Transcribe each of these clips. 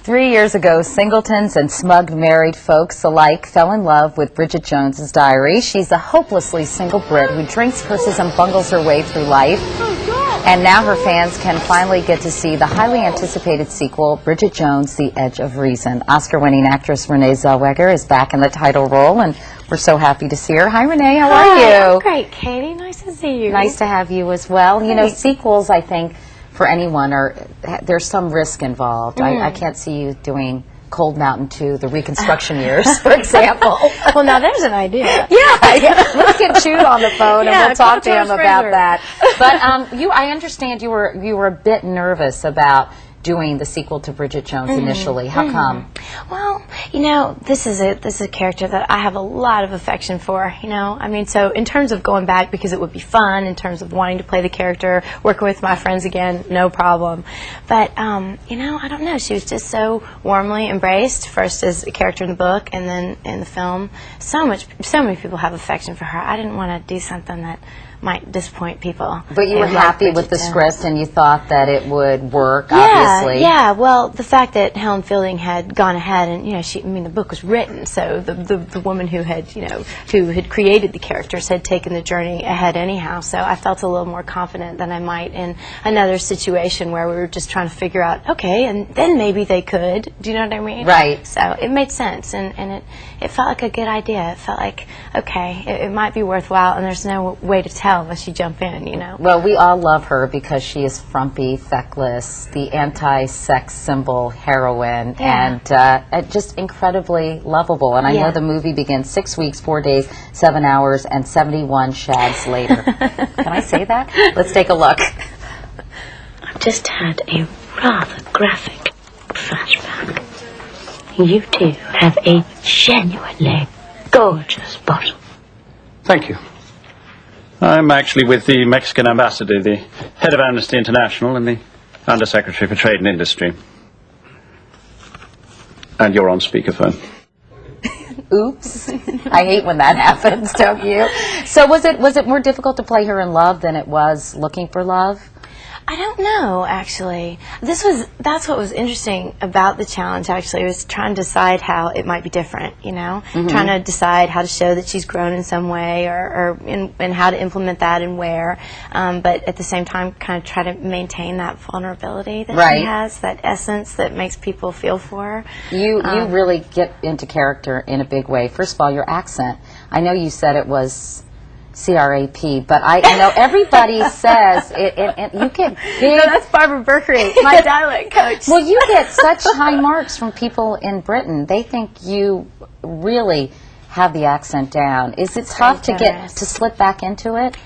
3 years ago, singletons and smug married folks alike fell in love with Bridget Jones's Diary. She's a hopelessly single Brit who drinks, curses, and bungles her way through life. And now her fans can finally get to see the highly anticipated sequel, Bridget Jones, The Edge of Reason. Oscar-winning actress Renee Zellweger is back in the title role, and we're so happy to see her. Hi, Renee. How are you? I'm great, Katie. Nice to see you. Nice to have you as well. You know, sequels, I think, for anyone, there's some risk involved. I can't see you doing Cold Mountain 2, the Reconstruction years, for example. Well, now there's an idea. Yeah. Let's get Jude on the phone and we'll talk to him about that. But I understand you were a bit nervous about doing the sequel to Bridget Jones initially. How come? Well, you know, this is a character that I have a lot of affection for, you know. I mean, so in terms of going back, because it would be fun, in terms of wanting to play the character, working with my friends again, no problem. But, you know, I don't know. She was just so warmly embraced, first as a character in the book and then in the film. So many people have affection for her. I didn't want to do something that might disappoint people. But you were happy with the script and you thought that it would work, obviously. Yeah, well, the fact that Helen Fielding had gone ahead and, you know, the book was written, so the woman who had, you know, who had created the characters had taken the journey ahead anyhow, so I felt a little more confident than I might in another situation where we were just trying to figure out, okay, and then maybe they could, do you know what I mean? Right. So it made sense, and it felt like a good idea. It felt like, okay, it might be worthwhile, and there's no way to tell unless you jump in, you know. Well, we all love her because she is frumpy, feckless, the anti-sex symbol heroine, and just incredibly lovable. And I know the movie begins 6 weeks, 4 days, 7 hours, and 71 shags later. Can I say that? Let's take a look. I've just had a rather graphic flashback. You two have a genuinely gorgeous bottom. Thank you. I'm actually with the Mexican ambassador, the head of Amnesty International, and the Undersecretary for Trade and Industry. And you're on speakerphone. Oops. I hate when that happens, don't you? So was it more difficult to play her in love than it was looking for love? I don't know, actually. That's what was interesting about the challenge, actually, was trying to decide how it might be different, you know? Trying to decide how to show that she's grown in some way and how to implement that and where. But at the same time, kind of try to maintain that vulnerability that she has, that essence that makes people feel for her. You really get into character in a big way. First of all, your accent. I know you said it was C-R-A-P, but I know everybody says it, and you get big... No, that's Barbara Berkery, my dialect coach. Well, you get such high marks from people in Britain. They think you really have the accent down. Is it tough to slip back into it?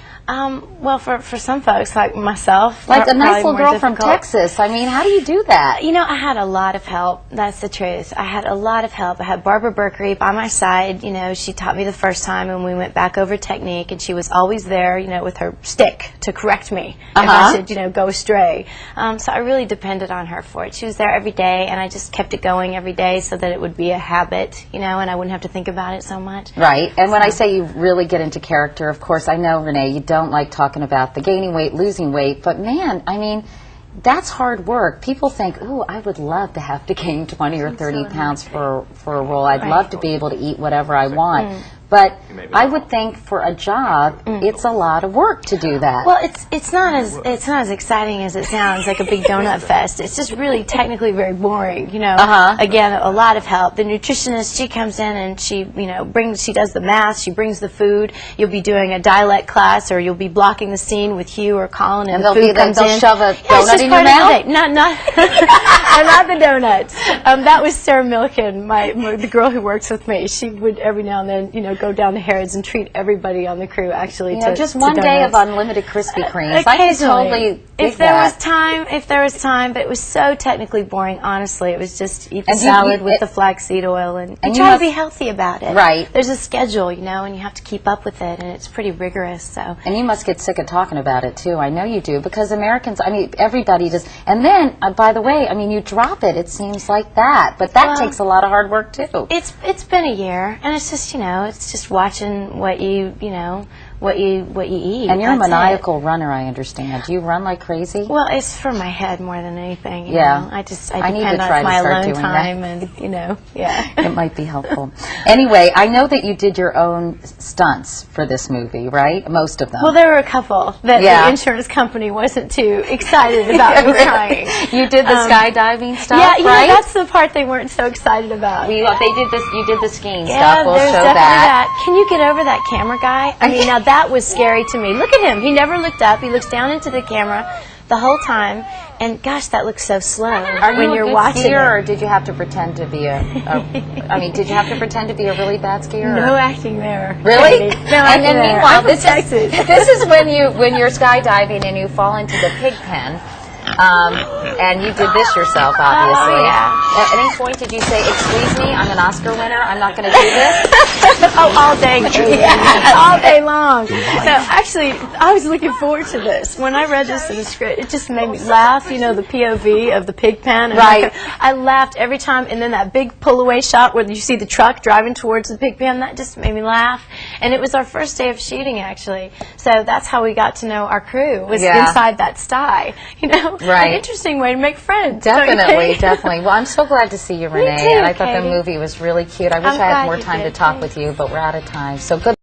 Well, for some folks, like myself, like a nice little girl from Texas. I mean, how do you do that? You know, I had a lot of help. That's the truth. I had a lot of help. I had Barbara Berkery by my side. You know, she taught me the first time, and we went back over technique, and she was always there, you know, with her stick to correct me if I should, you know, go astray. So I really depended on her for it. She was there every day, and I just kept it going every day so that it would be a habit, you know, and I wouldn't have to think about it so much. Right. And when I say you really get into character, of course, I know, Renee, you don't like talking about the gaining weight, losing weight, but man, I mean, that's hard work. People think, ooh, I would love to have to gain 20 or 30 pounds for a role. I'd love to be able to eat whatever I want. But I would think for a job, it's a lot of work to do that. Well, it's not as exciting as it sounds, like a big donut fest. It's just really technically very boring, you know. Again, a lot of help. The nutritionist, she comes in and she, you know, she does the math, she brings the food. You'll be doing a dialect class, or you'll be blocking the scene with Hugh or Colin, and the food comes in. They'll shove a donut in your mouth? Not not the donuts. That was Sarah Milliken, the girl who works with me. She would every now and then, you know, go down to Harrods and treat everybody on the crew actually to just one day of unlimited Krispy Kremes. I could totally if there was time, but it was so technically boring, honestly. It was just eat the salad with the flaxseed oil and you try to be healthy about it. Right. There's a schedule, you know, and you have to keep up with it, and it's pretty rigorous. So. And you must get sick of talking about it too. I know you do, because Americans, I mean, everybody does. And then, by the way, I mean, you drop it, it seems like that, but that takes a lot of hard work too. It's been a year, and it's just, you know, it's just watching what you know, what you eat. And you're a That's maniacal runner, I understand. Do you run like crazy? Well, it's for my head more than anything. You Yeah. know? I need depend to on try to my start alone doing that. time, and yeah. It might be helpful. Anyway, I know that you did your own stunts for this movie, right? Most of them. Well, there were a couple that the insurance company wasn't too excited about me trying. You did the skydiving stuff, Yeah, right? that's the part they weren't so excited about. They did this. You did the skiing Yeah, stuff. We'll there's show definitely that. Can you get over that camera guy? I mean, now that was scary to me. Look at him. He never looked up. He looks down into the camera the whole time. And gosh, that looks so slow when you're watching skier, it. or did you have to pretend to be did you have to pretend to be a really bad skier? No acting there. Really? No acting there. Meanwhile, I'm from Texas. this is when you're skydiving and you fall into the pig pen. And you did this yourself, obviously. Oh, yeah. At any point did you say, "Excuse me, I'm an Oscar winner. I'm not going to do this"? All day. All day long. So actually, I was looking forward to this. When I read this in the script, it just made me laugh. You know, the POV of the pig pen. And right. I laughed every time. And then that big pull-away shot where you see the truck driving towards the pig pen, that just made me laugh. And it was our first day of shooting, actually. So that's how we got to know our crew, was inside that sty. You know, right. An interesting way to make friends. Definitely, definitely. Well, I'm so glad to see you, Renee. Me too, and I thought Katie. the movie was really cute. I wish I had more time to talk with you, but we're out of time. So good.